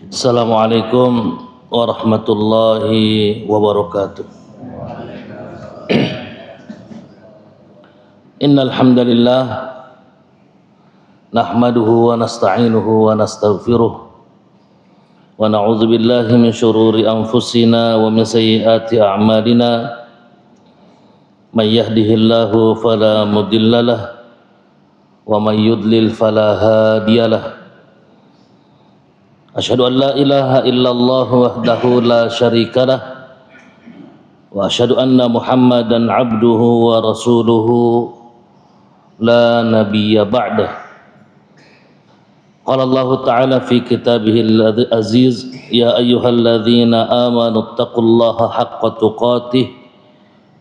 Assalamualaikum warahmatullahi wabarakatuh. Innal hamdalillah nahmaduhu wa nasta'inuhu wa nastaghfiruh wa na'udzu billahi min shururi anfusina wa min sayyiati a'malina. May yahdihillahu fala mudhillalah wa may yudlil fala hadiyalah. Asyhadu an la ilaha illallah wahdahu la syarikalah wa asyhadu anna Muhammadan abduhu wa rasuluhu la nabiyya ba'dah. Qala Allah ta'ala fi kitabihil aziz ya ayyuhalladzina amanu taqullaha haqqa tuqatih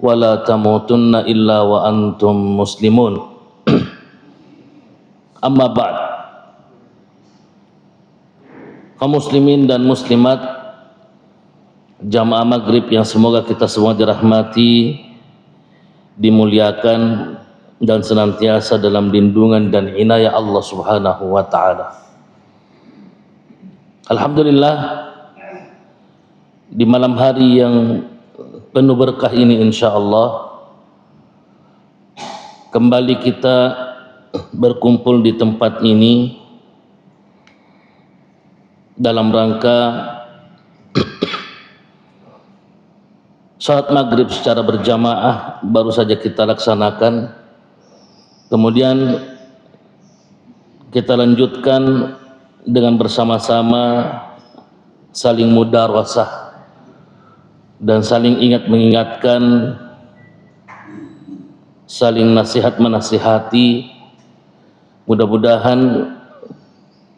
wa la tamutunna illa wa antum muslimun. Amma ba'd. Kaum muslimin dan muslimat jamaah maghrib yang semoga kita semua dirahmati, dimuliakan dan senantiasa dalam lindungan dan inayah Allah Subhanahu wa taala. Alhamdulillah, di malam hari yang penuh berkah ini insyaallah kembali kita berkumpul di tempat ini dalam rangka salat maghrib secara berjamaah baru saja kita laksanakan. Kemudian kita lanjutkan dengan bersama-sama saling mudarasah dan saling ingat mengingatkan, saling nasihat menasihati. Mudah-mudahan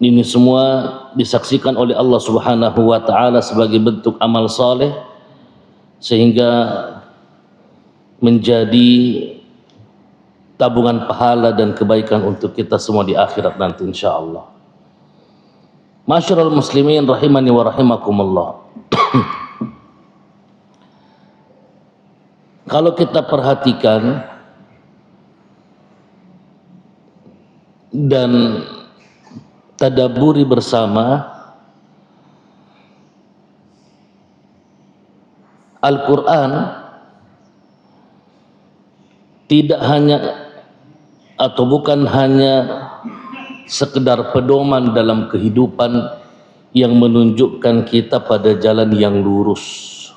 ini semua disaksikan oleh Allah Subhanahu wa taala sebagai bentuk amal saleh sehingga menjadi tabungan pahala dan kebaikan untuk kita semua di akhirat nanti insyaallah. Masyarul muslimin rahimani wa rahimakumullah. Kalau kita perhatikan dan tadabburi bersama, Al-Quran tidak hanya atau bukan hanya sekedar pedoman dalam kehidupan yang menunjukkan kita pada jalan yang lurus,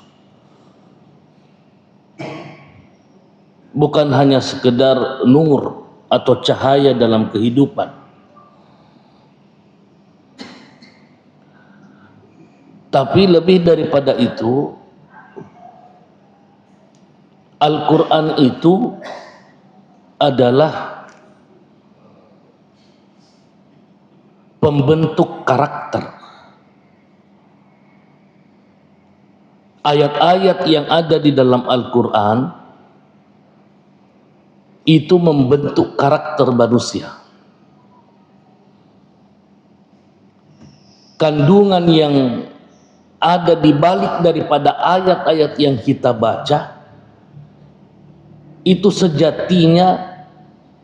bukan hanya sekedar nur atau cahaya dalam kehidupan, tapi lebih daripada itu, Al-Quran itu adalah pembentuk karakter. Ayat-ayat yang ada di dalam Al-Quran itu membentuk karakter manusia. Kandungan yang ada di balik daripada ayat-ayat yang kita baca itu sejatinya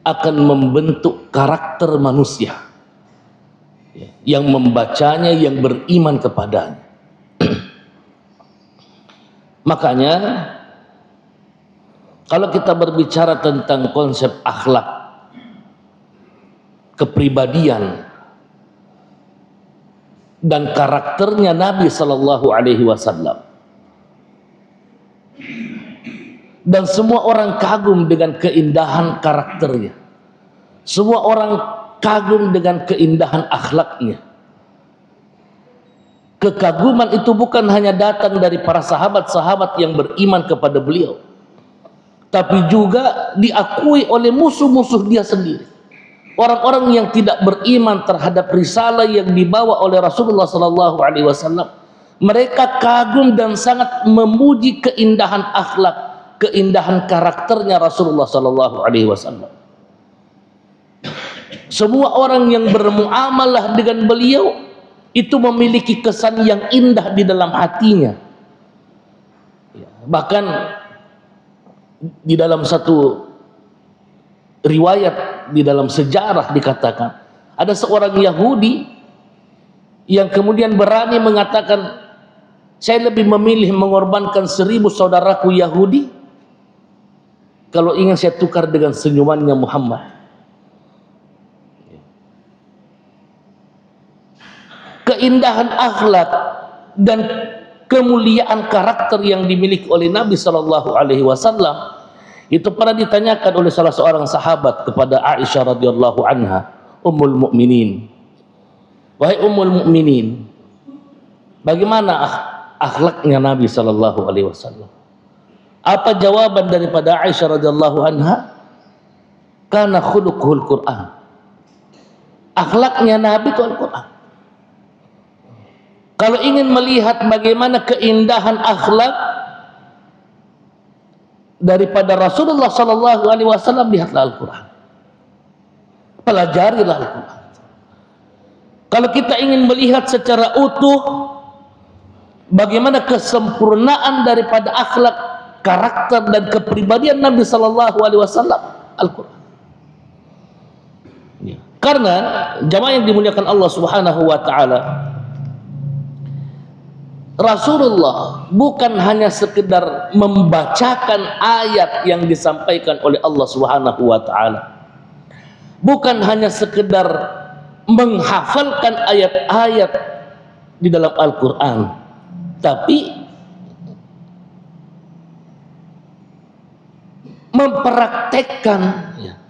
akan membentuk karakter manusia yang membacanya, yang beriman kepadanya. Makanya kalau kita berbicara tentang konsep akhlak, kepribadian dan karakternya Nabi Sallallahu Alaihi Wasallam, dan semua orang kagum dengan keindahan karakternya, semua orang kagum dengan keindahan akhlaknya. Kekaguman itu bukan hanya datang dari para sahabat-sahabat yang beriman kepada beliau, tapi juga diakui oleh musuh-musuh dia sendiri. Orang-orang yang tidak beriman terhadap risalah yang dibawa oleh Rasulullah SAW, mereka kagum dan sangat memuji keindahan akhlak, keindahan karakternya Rasulullah SAW. Semua orang yang bermuamalah dengan beliau itu memiliki kesan yang indah di dalam hatinya. Bahkan di dalam satu riwayat, di dalam sejarah dikatakan ada seorang Yahudi yang kemudian berani mengatakan, saya lebih memilih mengorbankan 1000 saudaraku Yahudi kalau ingin saya tukar dengan senyumannya Muhammad. Keindahan akhlak dan kemuliaan karakter yang dimiliki oleh Nabi Shallallahu Alaihi Wasallam itu pernah ditanyakan oleh salah seorang sahabat kepada Aisyah radhiyallahu anha, Ummul Mukminin. Wahai Ummul Mukminin, bagaimana akhlaknya Nabi Shallallahu Alaihi Wasallam? Apa jawaban daripada Aisyah radhiyallahu anha? Kana khuluquhul Quran. Akhlaknya Nabi itu Al-Quran. Kalau ingin melihat bagaimana keindahan akhlak daripada Rasulullah Sallallahu Alaihi Wasallam, lihatlah Al-Quran, pelajarilah Al-Quran. Kalau kita ingin melihat secara utuh bagaimana kesempurnaan daripada akhlak, karakter dan kepribadian Nabi Sallallahu Alaihi Wasallam, Al-Quran. Karena jamaah yang dimuliakan Allah Subhanahu Wa Taala, Rasulullah bukan hanya sekedar membacakan ayat yang disampaikan oleh Allah Subhanahu Wa Taala, bukan hanya sekedar menghafalkan ayat-ayat di dalam Al-Quran, tapi mempraktekkan,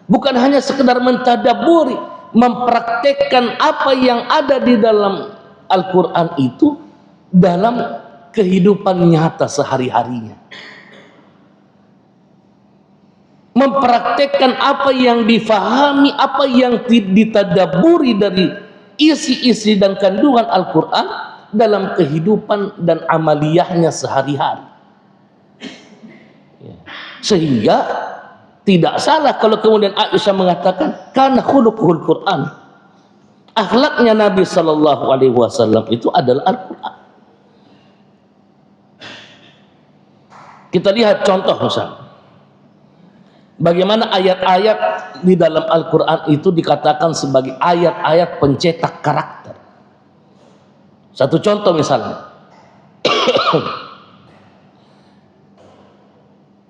bukan hanya sekedar mentadaburi, mempraktekkan apa yang ada di dalam Al-Quran itu dalam kehidupan nyata sehari-harinya, mempraktekkan apa yang difahami, apa yang ditadaburi dari isi-isi dan kandungan Al-Quran dalam kehidupan dan amaliyahnya sehari-hari. Sehingga tidak salah kalau kemudian Aisyah mengatakan kana khuluquhul Quran. Akhlaknya Nabi Sallallahu Alaihi Wasallam itu adalah Al-Quran. Kita lihat contoh misalnya, bagaimana ayat-ayat di dalam Al-Quran itu dikatakan sebagai ayat-ayat pencetak karakter. Satu contoh misalnya,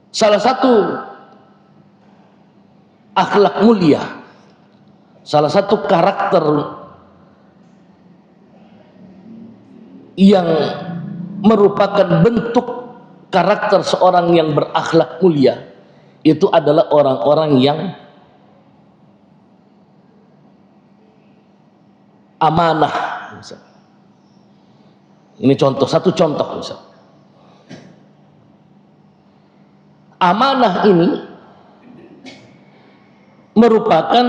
salah satu akhlak mulia, salah satu karakter yang merupakan bentuk karakter seorang yang berakhlak mulia, itu adalah orang-orang yang amanah. Ini contoh, satu contoh misalnya. Amanah ini merupakan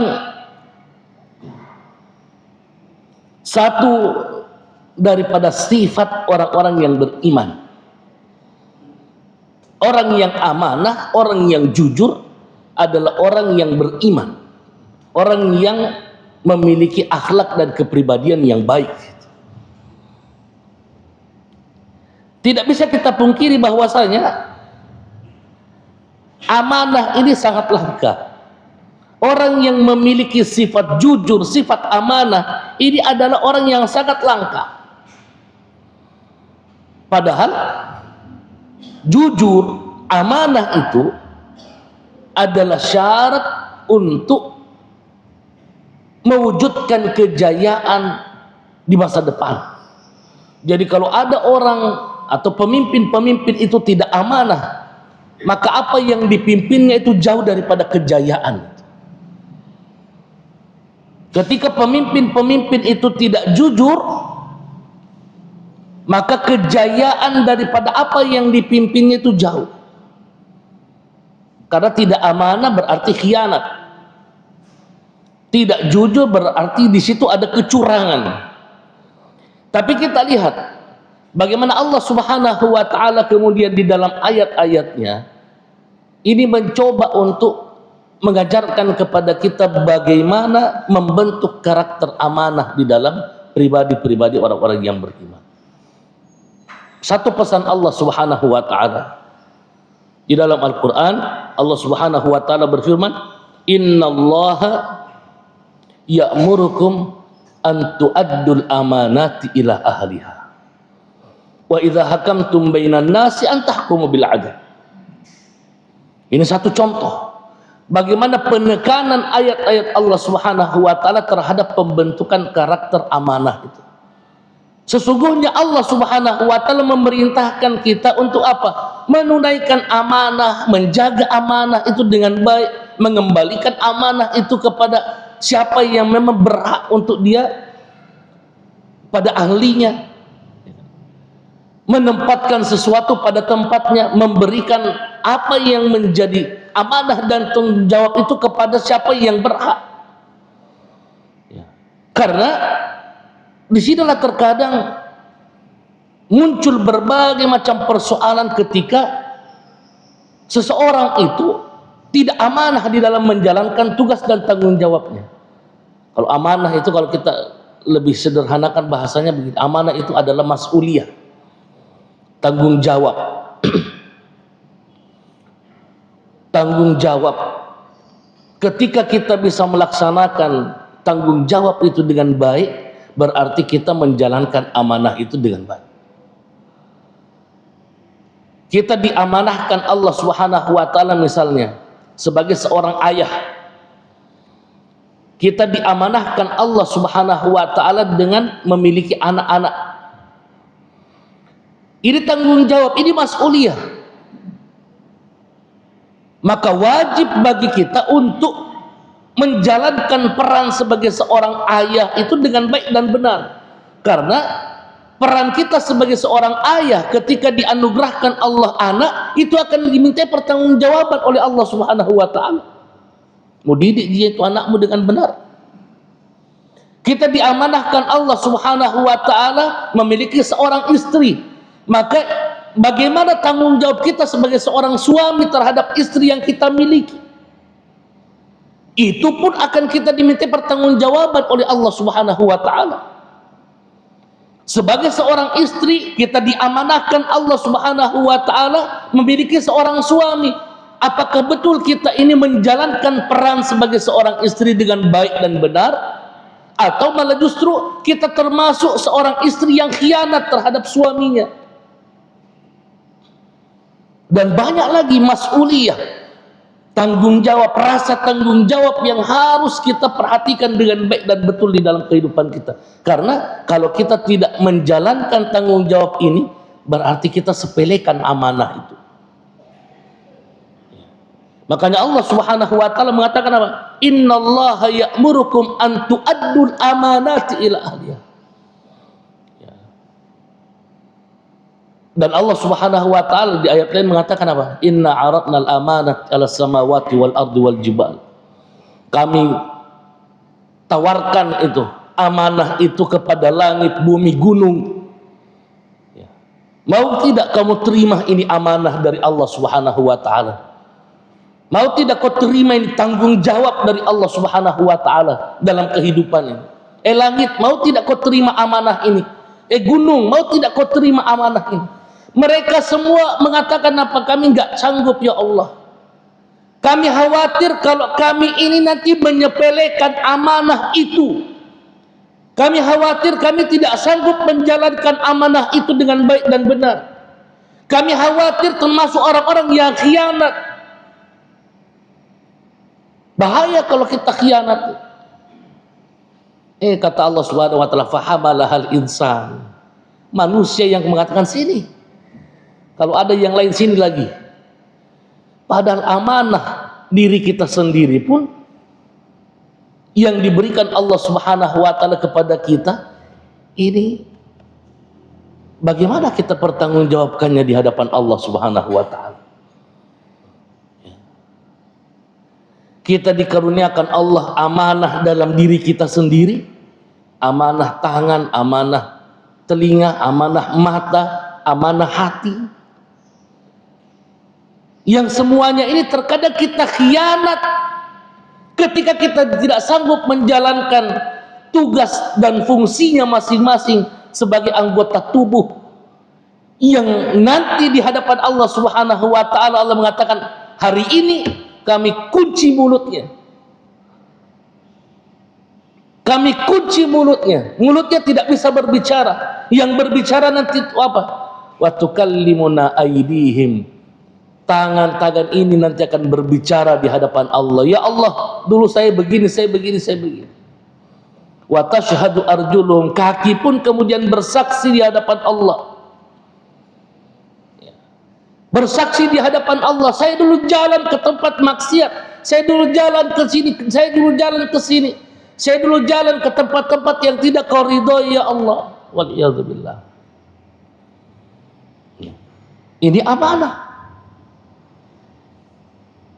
satu daripada sifat orang-orang yang beriman. Orang yang amanah, orang yang jujur adalah orang yang beriman, orang yang memiliki akhlak dan kepribadian yang baik. Tidak bisa kita pungkiri bahwasanya amanah ini sangat langka. Orang yang memiliki sifat jujur, sifat amanah, ini adalah orang yang sangat langka. Padahal jujur, amanah itu adalah syarat untuk mewujudkan kejayaan di masa depan. Jadi kalau ada orang atau pemimpin-pemimpin itu tidak amanah, maka apa yang dipimpinnya itu jauh daripada kejayaan. Ketika pemimpin-pemimpin itu tidak jujur, maka kejayaan daripada apa yang dipimpinnya itu jauh. Karena tidak amanah berarti khianat, tidak jujur berarti di situ ada kecurangan. Tapi kita lihat bagaimana Allah Subhanahu wa Ta'ala kemudian di dalam ayat-ayatnya ini mencoba untuk mengajarkan kepada kita bagaimana membentuk karakter amanah di dalam pribadi-pribadi orang-orang yang beriman. Satu pesan Allah Subhanahu wa Ta'ala di dalam Al-Quran, Allah Subhanahu wa Ta'ala berfirman, innallaha ya'murukum an tu'addul amanati ila ahliha wa idza hakamtum bainan nasi an tahkumu bil 'adl. Ini satu contoh bagaimana penekanan ayat-ayat Allah Subhanahu wa taala terhadap pembentukan karakter amanah itu. Sesungguhnya Allah Subhanahu wa taala memerintahkan kita untuk apa? Menunaikan amanah, menjaga amanah itu dengan baik, mengembalikan amanah itu kepada siapa yang memang berhak untuk dia, pada ahlinya, menempatkan sesuatu pada tempatnya, memberikan apa yang menjadi amanah dan tanggung jawab itu kepada siapa yang berhak. Karena disinilah terkadang muncul berbagai macam persoalan ketika seseorang itu tidak amanah di dalam menjalankan tugas dan tanggung jawabnya. Kalau amanah itu, kalau kita lebih sederhanakan bahasanya begini, amanah itu adalah mas'uliyah, tanggung jawab. Tanggung jawab. Ketika kita bisa melaksanakan tanggung jawab itu dengan baik, berarti kita menjalankan amanah itu dengan baik. Kita diamanahkan Allah Subhanahu wa taala misalnya sebagai seorang ayah. Kita diamanahkan Allah Subhanahu wa taala dengan memiliki anak-anak. Ini tanggung jawab, ini mas'uliyah. Maka wajib bagi kita untuk menjalankan peran sebagai seorang ayah itu dengan baik dan benar. Karena peran kita sebagai seorang ayah ketika dianugerahkan Allah anak, itu akan diminta pertanggungjawaban oleh Allah Subhanahu wa taala. Mau didik dia itu anakmu dengan benar. Kita diamanahkan Allah Subhanahu wa taala memiliki seorang istri. Maka bagaimana tanggung jawab kita sebagai seorang suami terhadap istri yang kita miliki? Itu pun akan kita diminta pertanggungjawaban oleh Allah Subhanahu wa taala. Sebagai seorang istri, kita diamanahkan Allah Subhanahu wa taala memiliki seorang suami. Apakah betul kita ini menjalankan peran sebagai seorang istri dengan baik dan benar, atau malah justru kita termasuk seorang istri yang khianat terhadap suaminya? Dan banyak lagi mas'uliyah, tanggung jawab, rasa tanggung jawab yang harus kita perhatikan dengan baik dan betul di dalam kehidupan kita. Karena kalau kita tidak menjalankan tanggung jawab ini, berarti kita sepelekan amanah itu. Makanya Allah Subhanahu wa taala mengatakan apa? Innallaha ya'murukum an tu'addul amanati ila ahliha. Dan Allah Subhanahu wa taala di ayat lain mengatakan apa? Inna 'aradnal amanat 'alas samawati wal ardi wal jibal. Kami tawarkan itu, amanah itu kepada langit, bumi, gunung. Mau tidak kamu terima ini amanah dari Allah Subhanahu wa taala? Mau tidak kau terima ini tanggung jawab dari Allah Subhanahu wa taala dalam kehidupan ini? Langit, mau tidak kau terima amanah ini? Gunung, mau tidak kau terima amanah ini? Mereka semua mengatakan apa? Kami enggak sanggup ya Allah. Kami khawatir kalau kami ini nanti menyepelekan amanah itu. Kami khawatir kami tidak sanggup menjalankan amanah itu dengan baik dan benar. Kami khawatir termasuk orang-orang yang khianat. Bahaya kalau kita khianat. Kata Allah Subhanahu wa taala, fahamalahal insan. Manusia yang mengatakan sini. Kalau ada yang lain sini lagi. Padahal amanah diri kita sendiri pun yang diberikan Allah Subhanahu wa taala kepada kita ini, bagaimana kita pertanggungjawabkannya di hadapan Allah Subhanahu wa taala? Kita dikaruniakan Allah amanah dalam diri kita sendiri, amanah tangan, amanah telinga, amanah mata, amanah hati, yang semuanya ini terkadang kita khianat ketika kita tidak sanggup menjalankan tugas dan fungsinya masing-masing sebagai anggota tubuh yang nanti di hadapan Allah Subhanahu wa taala Allah mengatakan, hari ini kami kunci mulutnya, Kami kunci mulutnya. Mulutnya tidak bisa berbicara. Yang berbicara nanti itu apa? Wa tukallimuna aydihim. Tangan-tangan ini nanti akan berbicara di hadapan Allah. Ya Allah, dulu saya begini, saya begini, saya begini. Wa tashhadu arjuluhum. Kaki pun kemudian bersaksi di hadapan Allah. Bersaksi di hadapan Allah. Saya dulu jalan ke tempat maksiat. Saya dulu jalan ke sini. Saya dulu jalan ke sini. Saya dulu jalan ke tempat-tempat yang tidak kau ridhoi ya Allah. Waliyadzubillah. Ini amanah.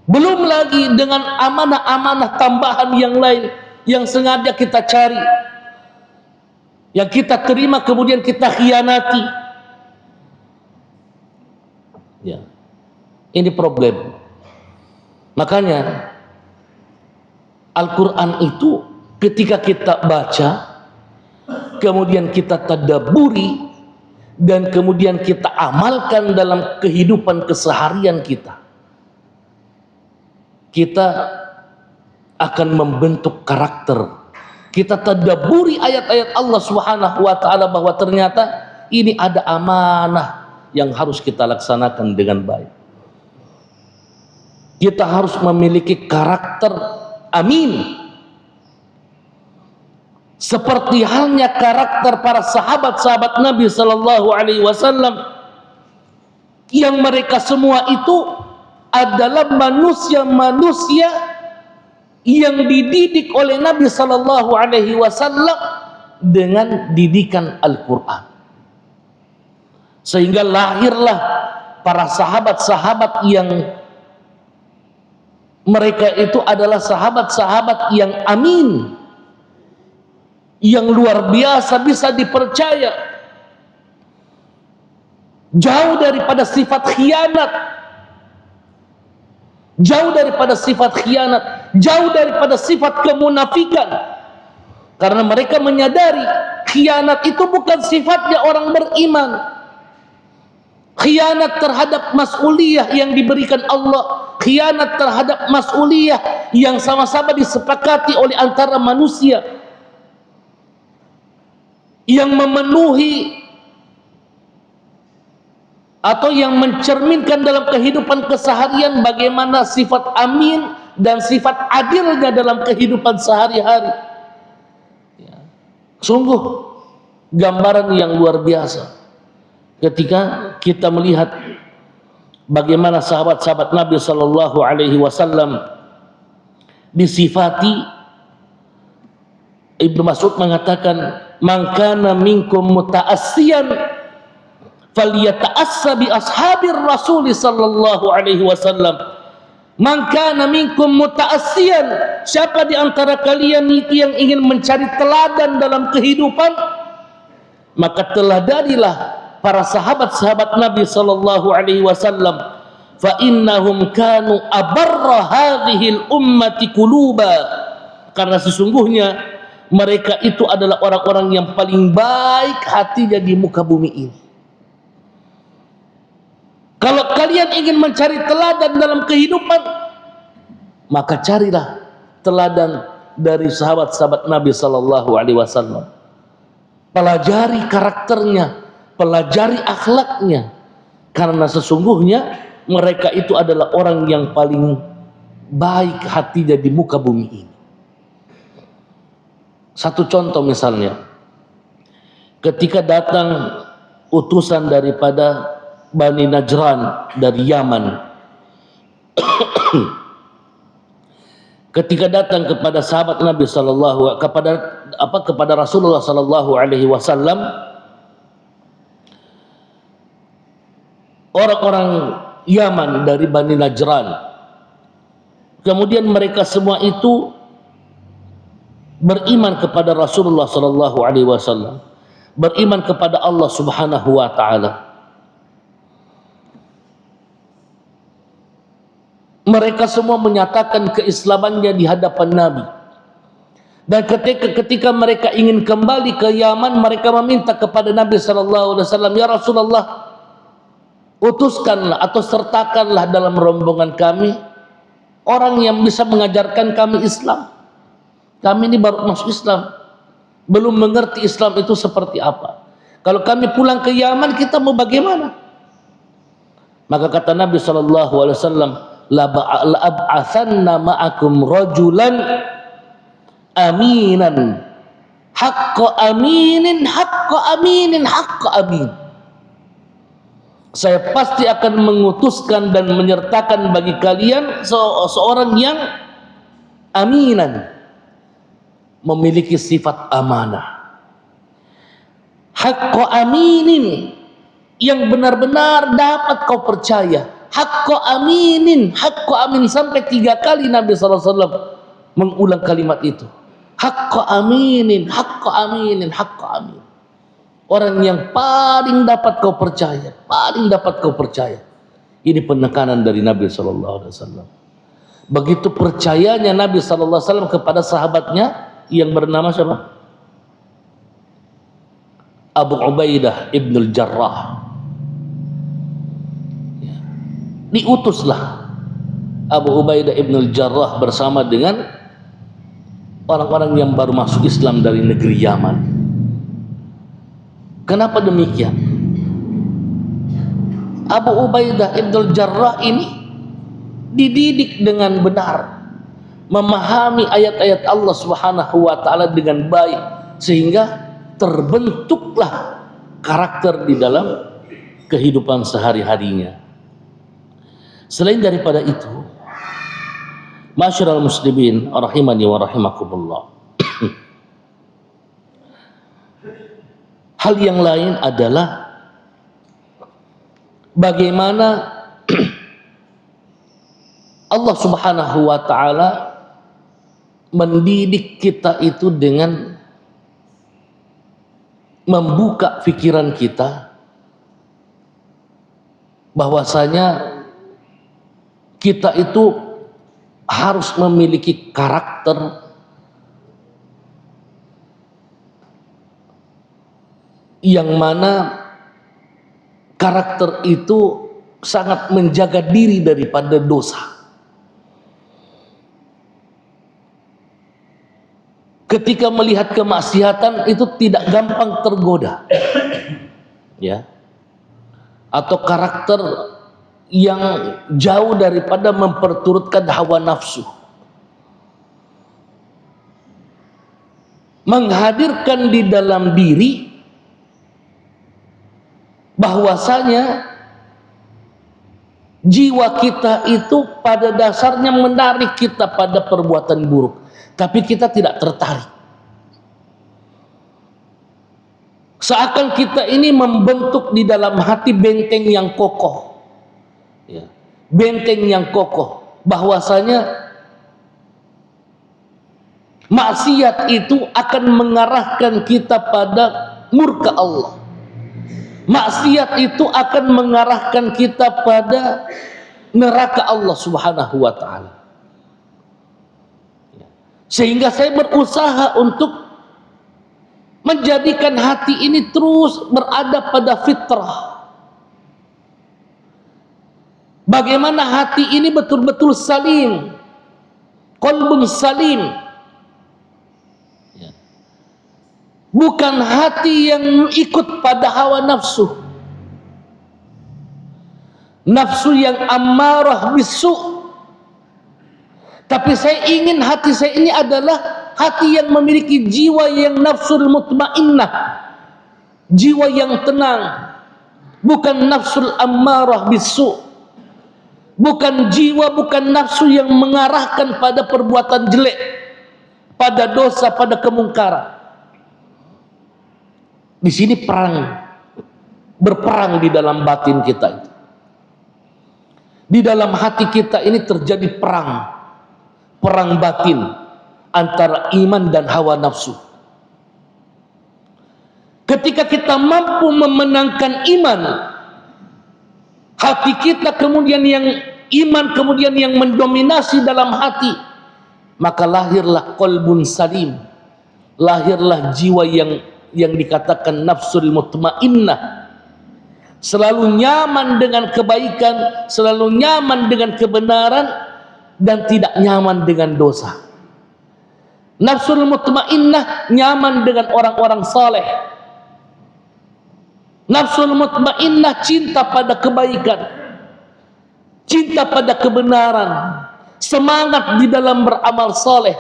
Belum lagi dengan amanah-amanah tambahan yang lain yang sengaja kita cari, yang kita terima kemudian kita khianati. Ya. Ini problem. Makanya Al-Quran itu ketika kita baca, kemudian kita tadabburi, dan kemudian kita amalkan dalam kehidupan keseharian kita, kita akan membentuk karakter. Kita tadabburi ayat-ayat Allah Subhanahu wa taala bahwa ternyata ini ada amanah yang harus kita laksanakan dengan baik. Kita harus memiliki karakter amin. Seperti halnya karakter para sahabat-sahabat Nabi Sallallahu Alaihi Wasallam, yang mereka semua itu adalah manusia-manusia yang dididik oleh Nabi Sallallahu Alaihi Wasallam dengan didikan Al-Quran, sehingga lahirlah para sahabat-sahabat yang mereka itu adalah sahabat-sahabat yang amin, yang luar biasa bisa dipercaya, jauh daripada sifat khianat, jauh daripada sifat khianat, jauh daripada sifat kemunafikan, karena mereka menyadari khianat itu bukan sifatnya orang beriman. Khianat terhadap mas'uliyah yang diberikan Allah, khianat terhadap mas'uliyah yang sama-sama disepakati oleh antara manusia, yang memenuhi atau yang mencerminkan dalam kehidupan keseharian bagaimana sifat amin dan sifat adilnya dalam kehidupan sehari-hari. Ya. Sungguh gambaran yang luar biasa ketika kita melihat bagaimana sahabat-sahabat Nabi Sallallahu Alaihi Wasallam disifati. Ibnu Mas'ud mengatakan, "Man kana minkum muta'assiyan falyata'assa bi ashabir Rasul sallallahu alaihi wasallam." Man kana minkum muta'assiyan, siapa di antara kalian itu yang ingin mencari teladan dalam kehidupan, maka teladanilah para sahabat-sahabat Nabi sallallahu alaihi wasallam. Fa innahum kanu abarra hadhil ummati quluba, karena sesungguhnya mereka itu adalah orang-orang yang paling baik hatinya di muka bumi ini. Kalau kalian ingin mencari teladan dalam kehidupan, maka carilah teladan dari sahabat-sahabat Nabi Sallallahu Alaihi Wasallam. Pelajari karakternya, pelajari akhlaknya, karena sesungguhnya mereka itu adalah orang yang paling baik hatinya di muka bumi ini. Satu contoh misalnya, ketika datang utusan daripada Bani Najran dari Yaman, ketika datang kepada sahabat Nabi kepada Rasulullah Sallallahu Alaihi Wasallam, orang-orang Yaman dari Bani Najran, kemudian mereka semua itu beriman kepada Rasulullah Sallallahu Alaihi Wasallam, beriman kepada Allah Subhanahu Wa Taala. Mereka semua menyatakan keislamannya di hadapan Nabi. Dan ketika mereka ingin kembali ke Yaman, mereka meminta kepada Nabi Sallallahu Alaihi Wasallam, "Ya Rasulullah, utuskanlah atau sertakanlah dalam rombongan kami orang yang bisa mengajarkan kami Islam. Kami ini baru masuk Islam. belum mengerti Islam itu seperti apa. Kalau kami pulang ke Yaman, kita mau bagaimana? Maka kata Nabi SAW, la ab'atsanna ma'akum rajulan aminan haqqa aminin haqqa aminin haqqa amin. Saya pasti akan mengutuskan dan menyertakan bagi kalian seorang yang aminan, memiliki sifat amanah, haqqa aminin, yang benar-benar dapat kau percaya. Haqqa aminin, haqqa amin, sampai 3 kali Nabi SAW mengulang kalimat itu. Haqqa aminin, haqqa aminin, haqqa amin. Orang yang paling dapat kau percaya, paling dapat kau percaya. Ini penekanan dari Nabi SAW. Begitu percayanya Nabi SAW kepada sahabatnya yang bernama siapa? Abu Ubaidah ibnul Jarrah. Diutuslah Abu Ubaidah ibnul Jarrah bersama dengan orang-orang yang baru masuk Islam dari negeri Yaman. Kenapa demikian? Abu Ubaidah ibnul Jarrah ini dididik dengan benar, memahami ayat-ayat Allah Subhanahu wa taala dengan baik, sehingga terbentuklah karakter di dalam kehidupan sehari-harinya. Selain daripada itu, masyarul muslimin rahimani wa rahimakumullah, hal yang lain adalah bagaimana Allah Subhanahu wa taala mendidik kita itu dengan membuka pikiran kita bahwasanya kita itu harus memiliki karakter yang mana karakter itu sangat menjaga diri daripada dosa. Ketika melihat kemaksiatan itu tidak gampang tergoda, ya, atau karakter yang jauh daripada memperturutkan hawa nafsu, menghadirkan di dalam diri bahwasanya jiwa kita itu pada dasarnya menarik kita pada perbuatan buruk, tapi kita tidak tertarik. Seakan kita ini membentuk di dalam hati benteng yang kokoh, ya, benteng yang kokoh, bahwasanya maksiat itu akan mengarahkan kita pada murka Allah. Maksiat itu akan mengarahkan kita pada neraka Allah Subhanahu wa taala. Sehingga saya berusaha untuk menjadikan hati ini terus berada pada fitrah. Bagaimana hati ini betul-betul salim, qalbun salim, bukan hati yang ikut pada hawa nafsu, nafsu yang ammarah bisu. Tapi saya ingin hati saya ini adalah hati yang memiliki jiwa yang nafsul mutmainnah, jiwa yang tenang, bukan nafsul ammarah bisu, bukan jiwa, bukan nafsu yang mengarahkan pada perbuatan jelek, pada dosa, pada kemungkaran. Di sini berperang di dalam batin kita itu. Di dalam hati kita ini terjadi perang batin antara iman dan hawa nafsu. Ketika kita mampu memenangkan iman, hati kita kemudian yang iman kemudian yang mendominasi dalam hati, maka lahirlah qalbun salim, lahirlah jiwa yang dikatakan nafsul mutmainnah, selalu nyaman dengan kebaikan, selalu nyaman dengan kebenaran, dan tidak nyaman dengan dosa. Nafsul mutmainnah nyaman dengan orang-orang saleh. Nafsul mutmainnah cinta pada kebaikan, cinta pada kebenaran, semangat di dalam beramal saleh,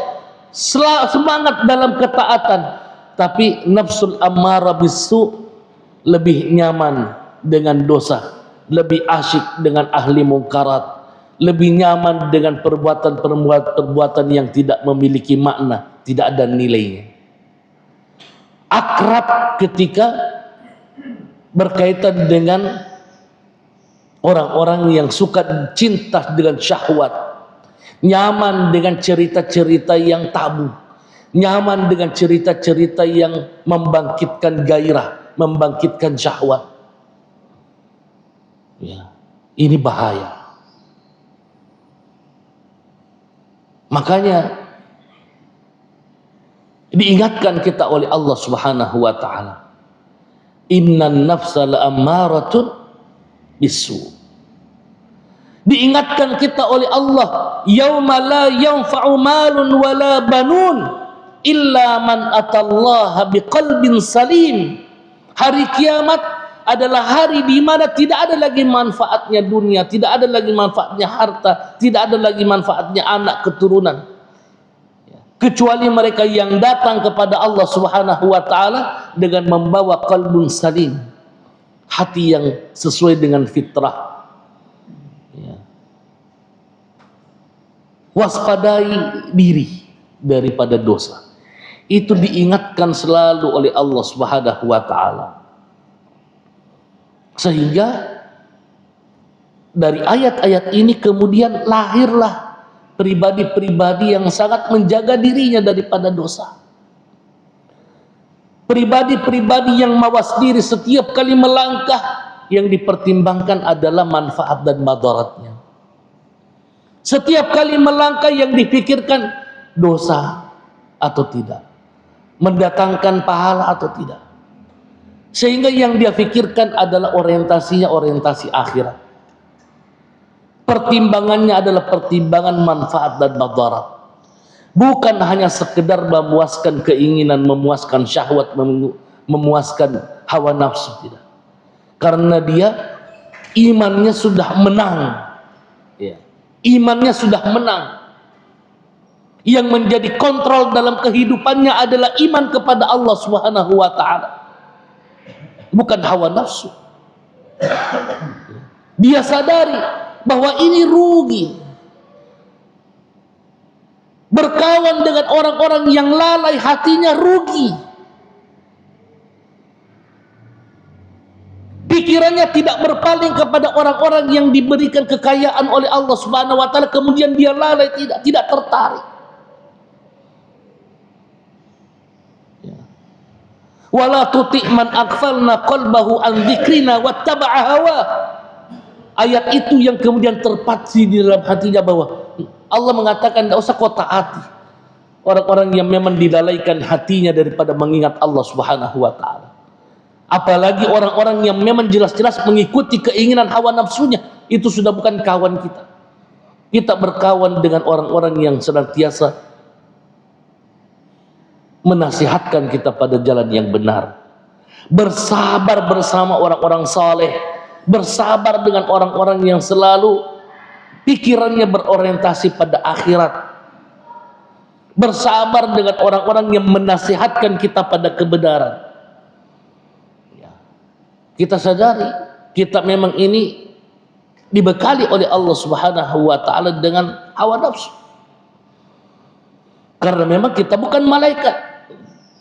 semangat dalam ketaatan. Tapi nafsul ammarah bisu lebih nyaman dengan dosa, lebih asyik dengan ahli mungkarat, lebih nyaman dengan perbuatan yang tidak memiliki makna, tidak ada nilainya. Akrab ketika berkaitan dengan orang-orang yang suka cinta dengan syahwat, nyaman dengan cerita-cerita yang tabu, nyaman dengan cerita-cerita yang membangkitkan gairah, membangkitkan syahwat. Ya, ini bahaya. Makanya diingatkan kita oleh Allah Subhanahu wa taala, innan nafsa la'ammaratun bisu. Diingatkan kita oleh Allah, yauma la yanfa'u malun wala banun illa man atallaha biqalbin salim. Hari kiamat adalah hari di mana tidak ada lagi manfaatnya dunia, tidak ada lagi manfaatnya harta, tidak ada lagi manfaatnya anak keturunan, kecuali mereka yang datang kepada Allah Subhanahu wa taala dengan membawa qalbun salim, hati yang sesuai dengan fitrah. Ya. Waspadai diri daripada dosa. Itu diingatkan selalu oleh Allah Subhanahu wa taala. Sehingga dari ayat-ayat ini kemudian lahirlah pribadi-pribadi yang sangat menjaga dirinya daripada dosa. Pribadi-pribadi yang mawas diri setiap kali melangkah, yang dipertimbangkan adalah manfaat dan madaratnya. Setiap kali melangkah yang dipikirkan dosa atau tidak, mendatangkan pahala atau tidak. Sehingga yang dia pikirkan adalah orientasinya orientasi akhirat. Pertimbangannya adalah pertimbangan manfaat dan madarat. Bukan hanya sekedar memuaskan keinginan, memuaskan syahwat, memuaskan hawa nafsu, tidak. Karena dia imannya sudah menang. Ya. Imannya sudah menang. Yang menjadi kontrol dalam kehidupannya adalah iman kepada Allah Subhanahu wa taala. Bukan hawa nafsu. Dia sadari bahwa ini rugi. Berkawan dengan orang-orang yang lalai hatinya rugi. Pikirannya tidak berpaling kepada orang-orang yang diberikan kekayaan oleh Allah Subhanahu wa taala, kemudian dia lalai, tidak tertarik. Wala tuti' man aghfalna qalbahu an dzikrina wattaba'a hawa. Ayat itu yang kemudian terpatri di dalam hatinya, bahwa Allah mengatakan tidak usah kau taati orang-orang yang memang dilalaikan hatinya daripada mengingat Allah Subhanahu wa taala. Apalagi orang-orang yang memang jelas-jelas mengikuti keinginan hawa nafsunya, itu sudah bukan kawan kita. Kita berkawan dengan orang-orang yang senantiasa menasihatkan kita pada jalan yang benar, bersabar bersama orang-orang saleh, bersabar dengan orang-orang yang selalu pikirannya berorientasi pada akhirat, bersabar dengan orang-orang yang menasihatkan kita pada kebenaran. Kita sadari kita memang ini dibekali oleh Allah Subhanahu wa taala dengan hawa nafsu, karena memang kita bukan malaikat.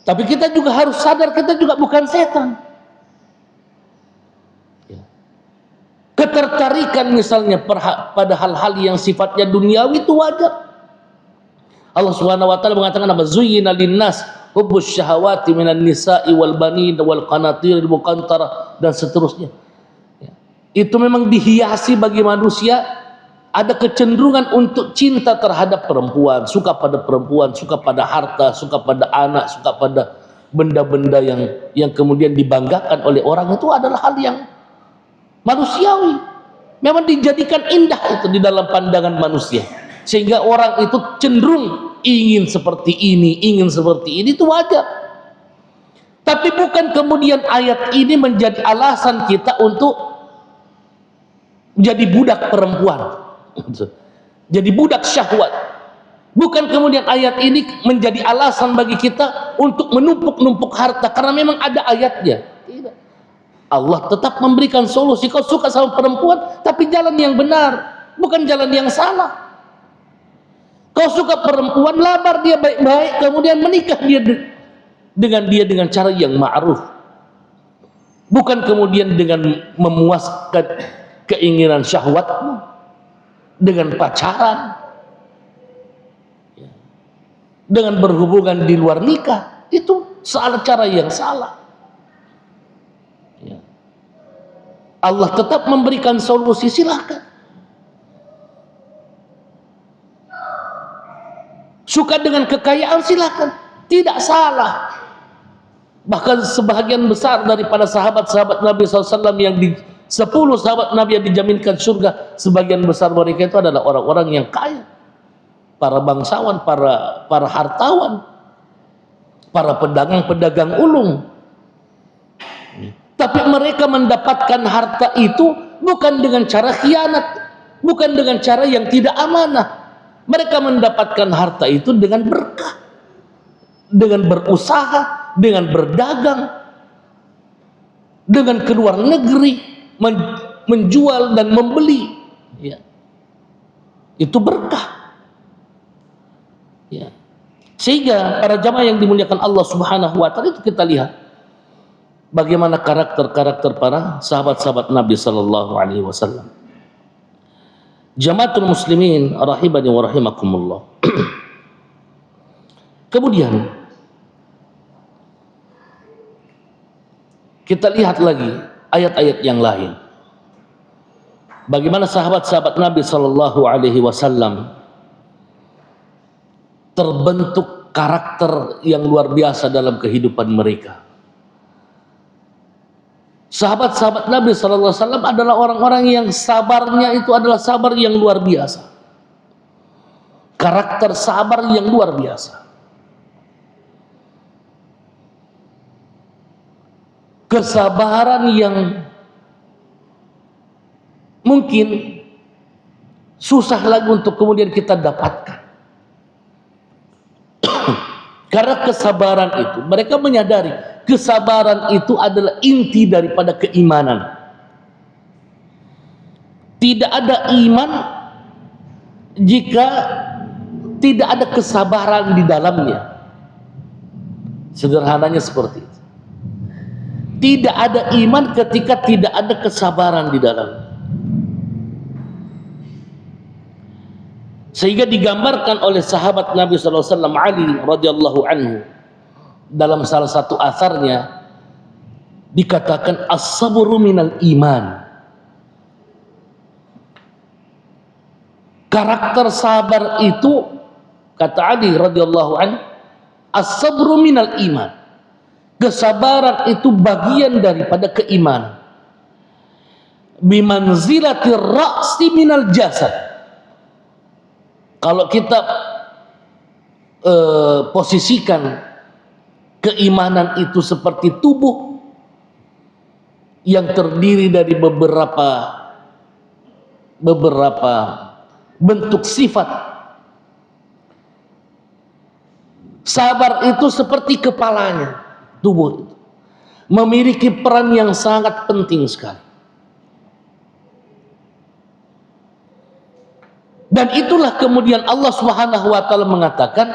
Tapi kita juga harus sadar kita juga bukan setan. Ketertarikan misalnya pada hal-hal yang sifatnya duniawi itu wajar. Allah Subhanahu wa taala mengatakan apa? Zuyyina linnas hubbus syahawati minan nisa'i wal banin wal qanatiril muqantara dan seterusnya. Itu memang dihiasi bagi manusia. Ada kecenderungan untuk cinta terhadap perempuan, suka pada perempuan, suka pada harta, suka pada anak, suka pada benda-benda yang kemudian dibanggakan oleh orang. Itu adalah hal yang manusiawi, memang dijadikan indah itu di dalam pandangan manusia, sehingga orang itu cenderung ingin seperti ini itu wajar. Tapi bukan kemudian ayat ini menjadi alasan kita untuk jadi budak perempuan, jadi budak syahwat. Bukan kemudian ayat ini menjadi alasan bagi kita untuk menumpuk-numpuk harta karena memang ada ayatnya. Tidak. Allah tetap memberikan solusi. Kau suka sama perempuan, tapi jalan yang benar, bukan jalan yang salah. Kau suka perempuan, lamar dia baik-baik, kemudian menikah dia dengan cara yang ma'ruf. Bukan kemudian dengan memuaskan keinginan syahwatmu dengan pacaran, dengan berhubungan di luar nikah. Itu salah, cara yang salah. Allah tetap memberikan solusi, silahkan. Suka dengan kekayaan, silakan, tidak salah. Bahkan sebahagian besar daripada sahabat-sahabat Nabi SAW yang 10 sahabat Nabi yang dijaminkan surga, sebagian besar mereka itu adalah orang-orang yang kaya, para bangsawan, para hartawan, para pedagang-pedagang ulung. Tapi mereka mendapatkan harta itu bukan dengan cara khianat, bukan dengan cara yang tidak amanah. Mereka mendapatkan harta itu dengan berkah, dengan berusaha, dengan berdagang, dengan keluar negeri, menjual dan membeli. Ya. Itu berkah. Ya. Sehingga para jamaah yang dimuliakan Allah Subhanahu wa Ta'ala, itu kita lihat bagaimana karakter-karakter para sahabat-sahabat Nabi sallallahu alaihi wasallam. Jamaatul muslimin rahimani wa rahimakumullah. Kemudian kita lihat lagi ayat-ayat yang lain. Bagaimana sahabat-sahabat Nabi sallallahu alaihi wasallam terbentuk karakter yang luar biasa dalam kehidupan mereka. Sahabat-sahabat Nabi sallallahu alaihi wasallam adalah orang-orang yang sabarnya itu adalah sabar yang luar biasa. Karakter sabar yang luar biasa. Kesabaran yang mungkin susah lagi untuk kemudian kita dapatkan. Karena kesabaran itu, mereka menyadari kesabaran itu adalah inti daripada keimanan. Tidak ada iman jika tidak ada kesabaran di dalamnya. Sederhananya seperti itu. Tidak ada iman ketika tidak ada kesabaran di dalamnya. Sehingga digambarkan oleh sahabat Nabi SAW Ali radhiyallahu anhu dalam salah satu asarnya, dikatakan as-sabru minal iman. Karakter sabar itu, kata Ali radhiyallahu anhu, as-sabru minal iman. Kesabaran itu bagian daripada keimanan. Bimanzilatir ra'si minal jasad. Kalau kita posisikan keimanan itu seperti tubuh yang terdiri dari beberapa bentuk sifat, sabar itu seperti kepalanya, tubuh itu memiliki peran yang sangat penting sekali. Dan itulah kemudian Allah Subhanahu wa Ta'ala mengatakan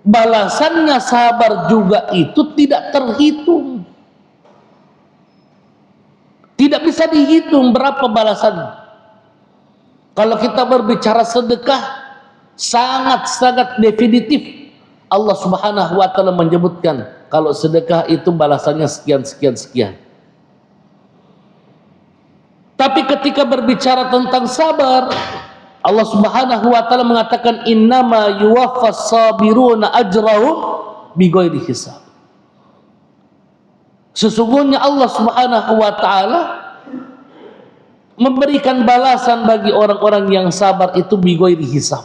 balasannya sabar juga itu tidak terhitung. Tidak bisa dihitung berapa balasannya. Kalau kita berbicara sedekah, sangat-sangat definitif. Allah Subhanahu wa Ta'ala menyebutkan kalau sedekah itu balasannya sekian, sekian, sekian. Tapi ketika berbicara tentang sabar, Allah Subhanahu wa Ta'ala mengatakan innama yuwaffas sabiruna ajrahum bighairi hisab. Sesungguhnya Allah Subhanahu wa Ta'ala memberikan balasan bagi orang-orang yang sabar itu bighairi hisab,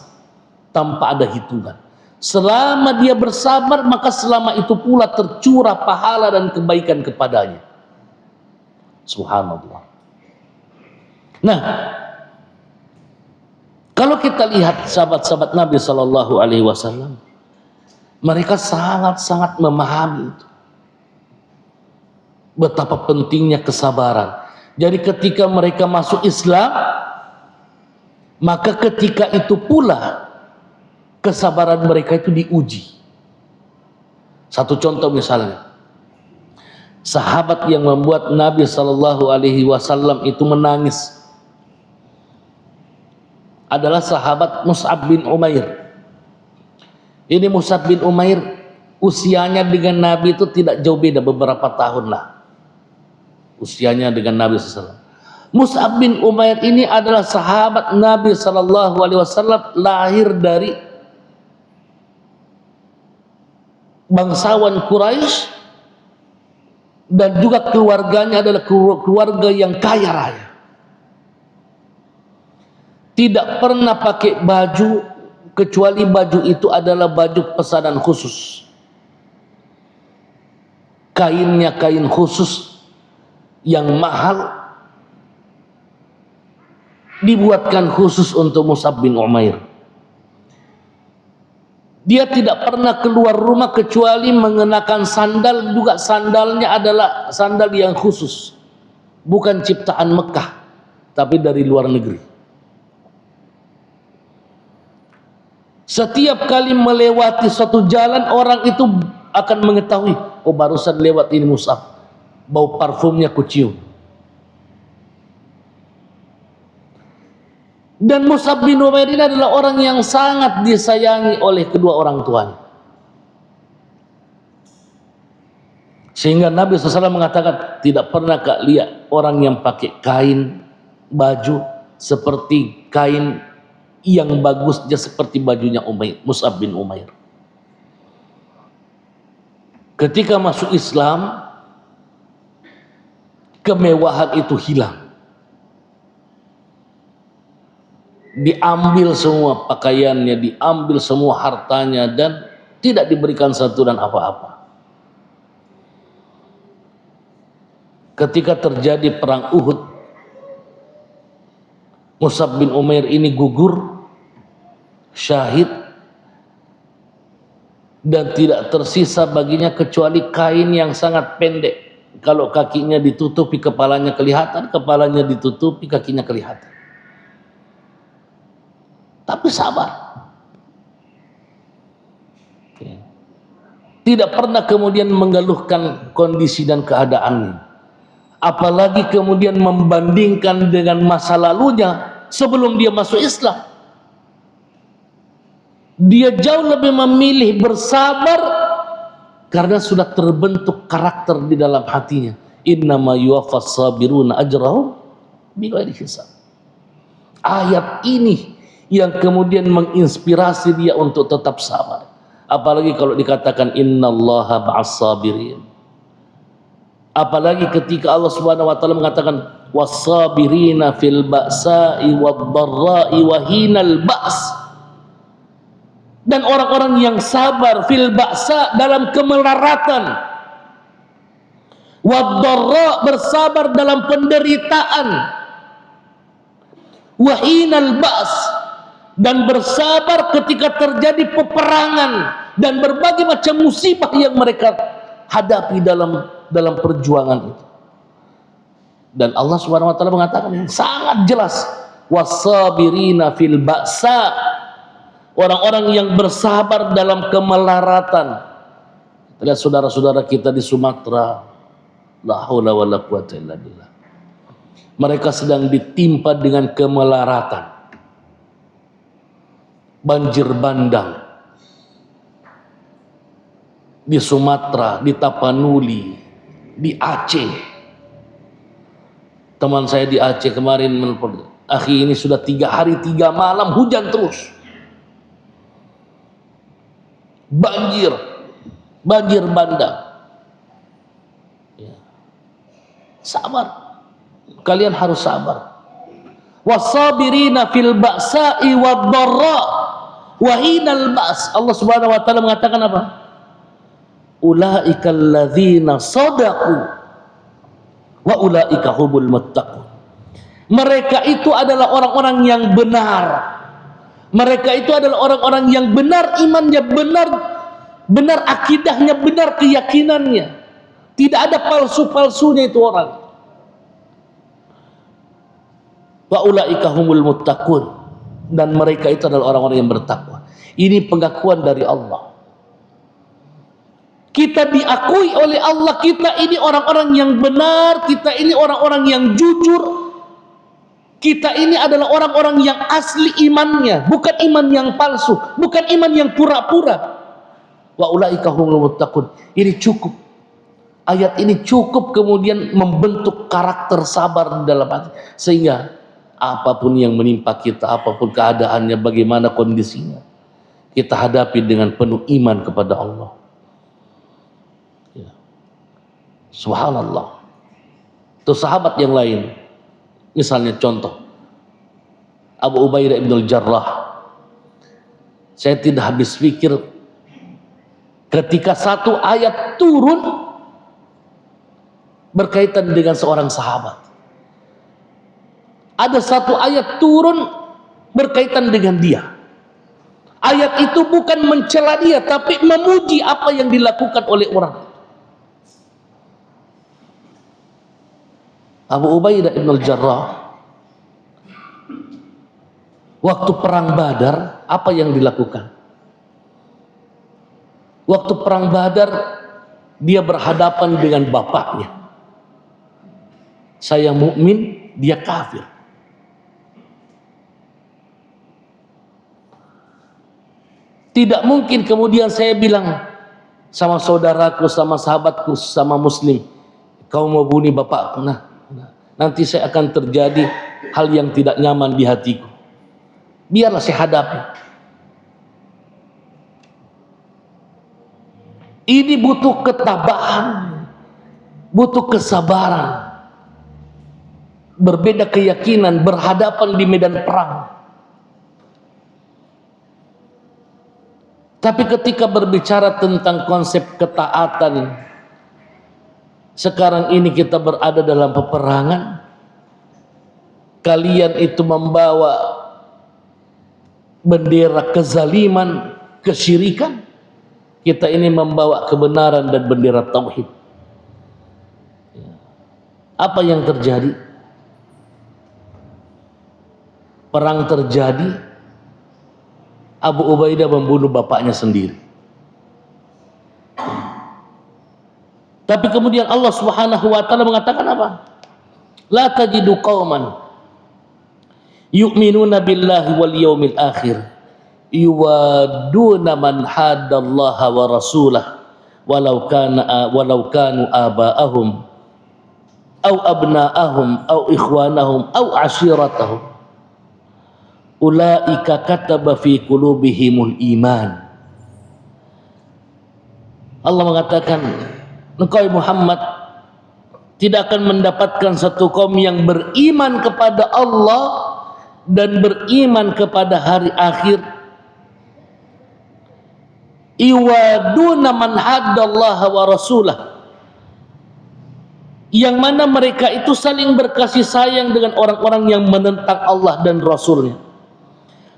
tanpa ada hitungan. Selama dia bersabar, maka selama itu pula tercurah pahala dan kebaikan kepadanya. Subhanallah. Nah, kalau kita lihat sahabat-sahabat Nabi Sallallahu Alaihi Wasallam, mereka sangat-sangat memahami itu, betapa pentingnya kesabaran. Jadi ketika mereka masuk Islam, maka ketika itu pula kesabaran mereka itu diuji. Satu contoh misalnya, sahabat yang membuat Nabi Sallallahu Alaihi Wasallam itu menangis adalah sahabat Mus'ab bin Umair. Ini Mus'ab bin Umair usianya dengan Nabi itu tidak jauh beda, beberapa tahun lah usianya dengan Nabi SAW. Mus'ab bin Umair ini adalah sahabat Nabi Sallallahu Alaihi Wasallam, lahir dari bangsawan Quraisy dan juga keluarganya adalah keluarga yang kaya raya. Tidak pernah pakai baju kecuali baju itu adalah baju pesanan khusus. Kainnya kain khusus yang mahal, dibuatkan khusus untuk Mus'ab bin Umair. Dia tidak pernah keluar rumah kecuali mengenakan sandal, juga sandalnya adalah sandal yang khusus, bukan ciptaan Mekah, tapi dari luar negeri. Setiap kali melewati suatu jalan, orang itu akan mengetahui, oh barusan lewat ini Mus'ab, bau parfumnya kucium. Dan Mus'ab bin Umair ini adalah orang yang sangat disayangi oleh kedua orang tuanya. Sehingga Nabi SAW mengatakan, tidak pernah kak lihat orang yang pakai kain baju seperti kain yang bagusnya seperti bajunya Mus'ab bin Umair. Ketika masuk Islam, kemewahan itu hilang. Diambil semua pakaiannya, diambil semua hartanya, dan tidak diberikan santunan apa-apa. Ketika terjadi perang Uhud, Mus'ab bin Umair ini gugur, syahid, dan tidak tersisa baginya kecuali kain yang sangat pendek. Kalau kakinya ditutupi, kepalanya kelihatan, kepalanya ditutupi, kakinya kelihatan. Tapi sabar. Tidak pernah kemudian mengeluhkan kondisi dan keadaannya, apalagi kemudian membandingkan dengan masa lalunya sebelum dia masuk Islam. Dia jauh lebih memilih bersabar karena sudah terbentuk karakter di dalam hatinya. Innama yuwaffas sabiruna ajrahum bighairi hisab. Ayat ini yang kemudian menginspirasi dia untuk tetap sabar. Apalagi kalau dikatakan innallaha ma'as sabirin. Apalagi ketika Allah Subhanahu wa taala mengatakan was-sabirina fil ba'sa'i wad-dharra'i wa hinal ba's. Dan orang-orang yang sabar fil ba'sa, dalam kemelaratan, wad-dharra, bersabar dalam penderitaan, wa hinal ba's, dan bersabar ketika terjadi peperangan dan berbagai macam musibah yang mereka hadapi dalam perjuangan itu. Dan Allah Subhanahu wa taala mengatakan yang sangat jelas, was-sabirina fil ba'sa, orang-orang yang bersabar dalam kemelaratan. Lihat saudara-saudara kita di Sumatera, la haula wala quwata illa billah, mereka sedang ditimpa dengan kemelaratan, banjir bandang di Sumatera, di Tapanuli, di Aceh. Teman saya di Aceh kemarin menelpon, akhi ini sudah 3 hari 3 malam hujan terus, banjir bandang. Ya. Sabar, kalian harus sabar. Wasabirina fil ba'sa'i wad-dharra wa hinal ba's. Allah Subhanahu wa taala mengatakan apa? Ulaikal ladzina shadaqu wa ulaika humul muttaqun. Mereka itu adalah orang-orang yang benar. Mereka itu adalah orang-orang yang benar imannya, benar akidahnya, benar keyakinannya. Tidak ada palsu-palsunya itu orang. Wa ulaika humul muttaqun, dan mereka itu adalah orang-orang yang bertakwa. Ini pengakuan dari Allah. Kita diakui oleh Allah, kita ini orang-orang yang benar, kita ini orang-orang yang jujur. Kita ini adalah orang-orang yang asli imannya, bukan iman yang palsu, bukan iman yang pura-pura. Wa ulaika humul muttaqun. Ini cukup. Ayat ini cukup kemudian membentuk karakter sabar di dalam hati, sehingga apapun yang menimpa kita, apapun keadaannya, bagaimana kondisinya, kita hadapi dengan penuh iman kepada Allah. Ya. Subhanallah. Itu sahabat yang lain, misalnya contoh Abu Ubaidah ibn al-Jarrah. Saya tidak habis pikir ketika satu ayat turun berkaitan dengan seorang sahabat. Ada satu ayat turun berkaitan dengan dia. Ayat itu bukan mencela dia, tapi memuji apa yang dilakukan oleh orang. Abu Ubaidah ibn al-Jarrah, waktu perang Badar, apa yang dilakukan? Waktu perang Badar, dia berhadapan dengan bapaknya. Saya mukmin, dia kafir. Tidak mungkin kemudian saya bilang sama saudaraku, sama sahabatku, sama muslim, kau mau bunuh bapakku. Nah, nanti saya akan terjadi hal yang tidak nyaman di hatiku. Biarlah saya hadapi. Ini butuh ketabahan, butuh kesabaran. Berbeda keyakinan, berhadapan di medan perang. Tapi ketika berbicara tentang konsep ketaatan, sekarang ini kita berada dalam peperangan. Kalian itu membawa bendera kezaliman, kesyirikan. Kita ini membawa kebenaran dan bendera tauhid. Apa yang terjadi? Perang terjadi. Abu Ubaidah membunuh bapaknya sendiri. Tapi kemudian Allah Subhanahu wa taala mengatakan apa? La tajidu qauman yu'minuna billahi wal yawmil akhir yuwaduna man haddallaha wa rasulah walau kanu aba'ahum aw abna'ahum aw ikhwanahum aw ashiratahum ulaika kataba fi qulubihimul iman. Allah mengatakan, engkau Muhammad tidak akan mendapatkan satu kaum yang beriman kepada Allah dan beriman kepada hari akhir, iwaduna man haddallaha wa rasulah, yang mana mereka itu saling berkasih sayang dengan orang-orang yang menentang Allah dan Rasulnya.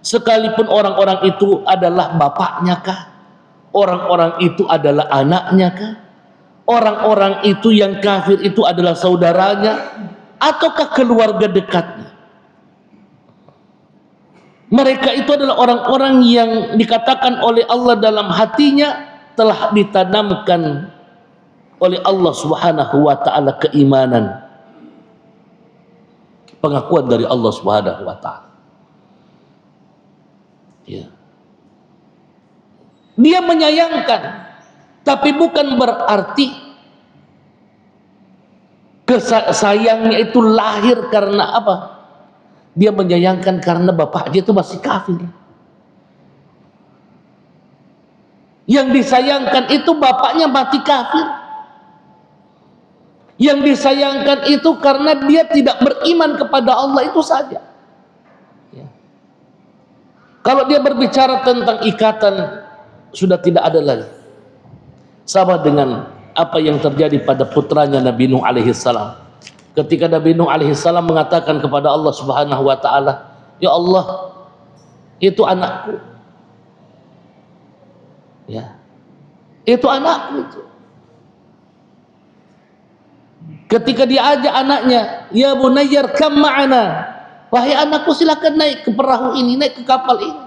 Sekalipun orang-orang itu adalah bapaknya kah? Orang-orang itu adalah anaknya kah? Orang-orang itu yang kafir itu adalah saudaranya ataukah keluarga dekatnya? Mereka itu adalah orang-orang yang dikatakan oleh Allah dalam hatinya telah ditanamkan oleh Allah Subhanahu wa taala keimanan. Pengakuan dari Allah Subhanahu wa taala. Ya. Dia menyayangkan, tapi bukan berarti sayangnya itu lahir karena apa? Dia menyayangkan karena bapak dia itu masih kafir. Yang disayangkan itu bapaknya mati kafir. Yang disayangkan itu karena dia tidak beriman kepada Allah, itu saja. Kalau dia berbicara tentang ikatan, sudah tidak ada lagi. Sama dengan apa yang terjadi pada putranya Nabi Nuh alaihi salam. Ketika Nabi Nuh alaihi salam mengatakan kepada Allah Subhanahu wa taala, "Ya Allah, itu anakku." Ya. Itu anakku itu. Ketika diajak anaknya, "Ya bunayyar kam ma'ana." Wahai anakku, silakan naik ke perahu ini, naik ke kapal ini.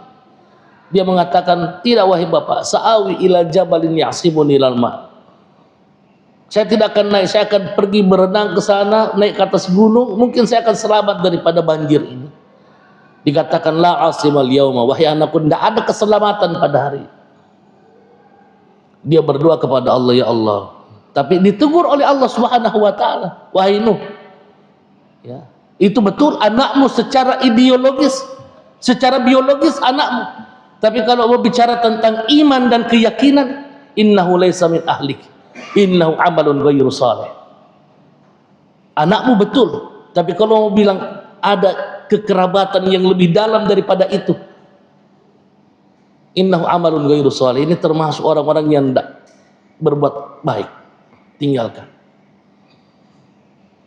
Dia mengatakan, "Tidak wahai bapak, sa'awi ila jabalin ya'simuni minal ma." Saya tidak akan naik, saya akan pergi berenang ke sana, naik ke atas gunung, mungkin saya akan selamat daripada banjir ini. Dikatakan, "La asimal yauma." Wahai anakku, tidak ada keselamatan pada hari. Dia berdoa kepada Allah, "Ya Allah." Tapi ditegur oleh Allah Subhanahu wa taala, "Wahai Nuh, ya, itu betul anakmu secara ideologis, secara biologis anakmu. Tapi kalau mau bicara tentang iman dan keyakinan, innahu laisa min ahlik, innahu amalun ghairu salih." Anakmu betul, tapi kalau mau bilang ada kekerabatan yang lebih dalam daripada itu, innahu amalun ghairu salih, ini termasuk orang-orang yang tidak berbuat baik, tinggalkan.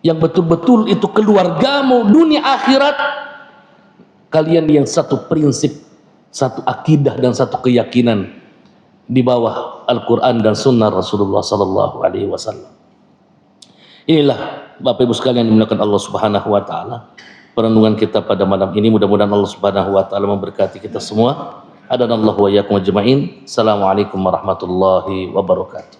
Yang betul-betul itu keluargamu dunia akhirat, kalian yang satu prinsip, satu akidah dan satu keyakinan di bawah Al-Quran dan Sunnah Rasulullah Sallallahu Alaihi Wasallam. Inilah Bapak Ibu sekalian yang dimuliakan Allah Subhanahu Wa Taala, perenungan kita pada malam ini. Mudah-mudahan Allah Subhanahu Wa Taala memberkati kita semua. Adanallahu wa iyyakum ajma'in. Assalamualaikum warahmatullahi wabarakatuh.